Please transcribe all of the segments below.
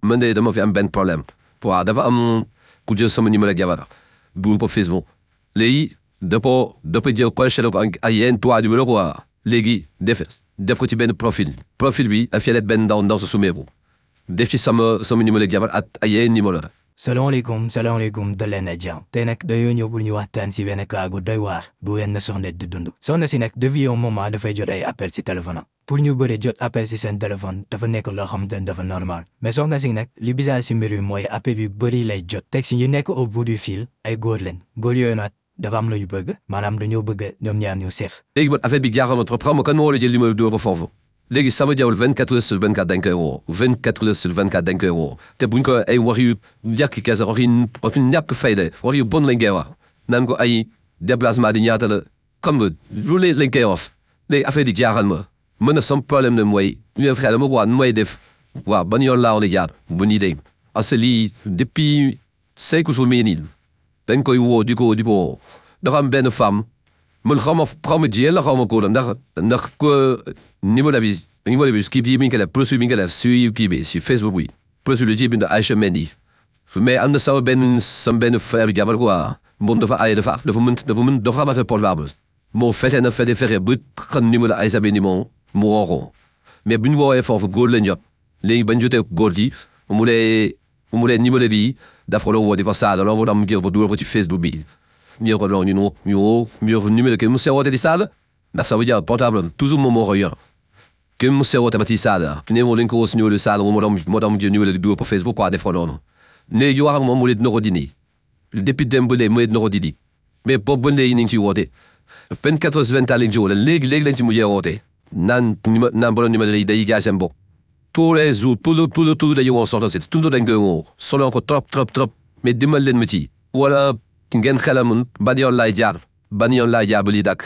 man de dama fi am benn problème waaw dafa am ku jël sama numéro jabar bu ko Facebook léegi dafa jël coché ko ak yenn trois numéro quoi léegi def ko ci benn profil bi a filet benn ndaw sa sumeeku def ci sama numéro jabar ak ay yenn numéro. salaamaaleykum daleen na jàmm tey nag dañoo ñëw pour ñu waxtaan si benn cas gu doy waar bu wenn soxna di dund soxna si nag depuis un moment dafay jot ay appel si téléphone am pour ñu bëri jot appel si seen téléphone dafa nekk loo xamante ne dafa normal mais soxna si nag li bizarre si mbir bi mooy appel yu bëri lay jot teg si ñu nekk au bout du fil ay góor leen góor yooyu nag dafa am lu ñu bëgg maanaam dañoo bëgg ñoom ñaar ñu seef. léegi man affaire bi jaaxal ma trop xam nga kan moo war a jël numéro dóor ko foofu léegi sama jaww 24 heures sur 24 dañ koy woo 24 heures sur 24 dañ koy woo te buñ ko ay wax yu yàq kese wax yu ñàkk fayda wax yu bon lañ koy wax naan ko ay déplacement di ñaata la xam nga lu lañ koy wax léegi affaire di jaaxal ma mën na sam problème ne mooy ñu xel ma waa nu may def waaw ban yoon laa woon a jaar ba nii de parce que lii depuis 5 jours mii nii dañ koy woo di ko dafa am benn femme man xaw ma jigéen la xaw ma ko la ndax ko numéro bi kii bi mi ngi ko def profil bi mi ngi ko def si kii bi si Facebook bi profil bi ci bind Aïcha Mendy mais am na sama benn frère jabar quoi moom dafa am affaire portable moo fexe ba xam numéro Aïcha Mendy moom mu woo ko mais bu ñu woowee foofu góor lañ jot léegi bañ jotee góor gi mu lee numéro bi daf ko doon woo di fa saaga loolu moo tax mu jël ko dugal ko ci Facebook bi ñu ko doon ñu numéro kenn mu see woote di saaga ndax ça veut dire portable toujours moom moo ko yor kenn mu see woote ba ci saaga ne moom lañ ko woo si numéro saaga moo tax mu jël numéro di dugal ko Facebook quoi def ko noonu léegi wax ak moom mu leen dina ko dindi depuis dem ba léegi mu leen dina ko dindi mais boobu ba léegi ñu ngi ciy woote 24 heures 24 lañ ci woote léegi lañ ci mujjee woote naan borom numéro yi day jaay seen bopp tous les jours tout le dañuy woo soxna si tout dañ koy woo solo ko trop mais dimbal leen ma ci wala ngeen xelamun ban yoon laay jaar ba lii dakk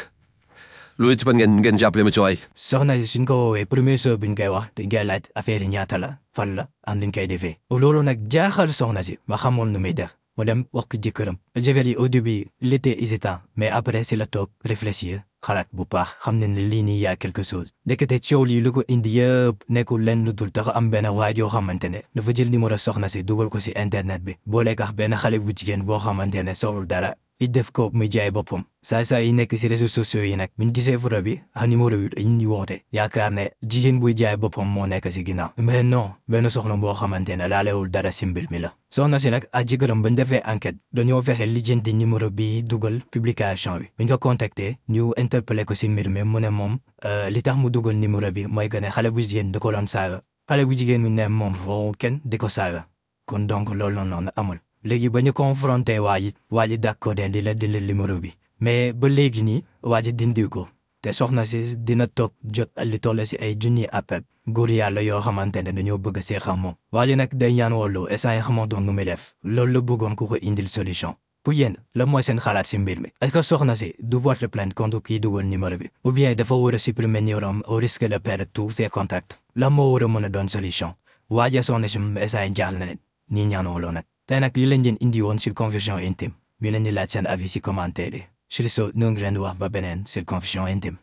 loolu ci pan ngeen jàppale ma ci waay. soxna si suñ ko woowee premier chose bi ñu koy wax dañ koy laaj affaire yi ñaata la fan la am nañ koy defee loolu nag jaaxal soxna si ma xamoon nu muy def mu dem wax ko jëkkëram jëkkër yi au début il était hésitant mais après si la toog réfléchir xalaat bu baax xam ne ne lii nii yaa quelque chose ndekete coow lii lu ko indi yëpp nekkul leen lu dul tax am benn waay yoo xamante ne dafa jël numéro soxna si dugal ko si internet bi boole kax benn xale bu jigéen boo xamante ne solul dara i def ko muy jaay boppam saa yi nekk si réseaux sociaux yi nag buñ gisee photo bi ak numéro bi dañuy woote yaakaar ne jigéen buy jaay boppam moo nekk si ginnaaw mais non benn soxna boo xamante ne laalewul dara si mbir mi la soxna si nag ak jëkkëram bañ defee enquête dañoo fexe lijjanti numéro bi dugal publication bi buñ ko contacté ñu interpellé ko si mbir mi mu ne moom li tax mu dugal numéro bi mooy que ne xale bu jigéen da ko doon saaga xale bu jigéen mi ne moom woo kenn di ko saaga kon donc loolu noonu amul léegi ba ñu confronté waa ji d'accord di la numéro bi mais ba léegi nii waa ji dindiw ko te soxna si dina toog jot li toll si ay junni appel góor yàlla yoo xamante ne dañoo bëgg a seexam moom waa ji nag day ñaan wallu instant yi xamantoon nu muy def loolu la bëggoon ku ko indil solution pour yéen la mooy seen xalaat si mbir mi est-ce que soxna si du porter plainte contre kii dugal numéro bi ou bien dafa war a supprimer numéro am au risque de perdre tous ses contacts la moo war a mën a doon solution waa ji soxna si instant yi jaaxle na leen nii ñaan wallu nag tey nag li lañ leen indi woon sur Confusion Intime bi leen di laaj seen avis si commentaire yi sur ce ñoo ngi leen di wax ba beneen sur Confusion Intime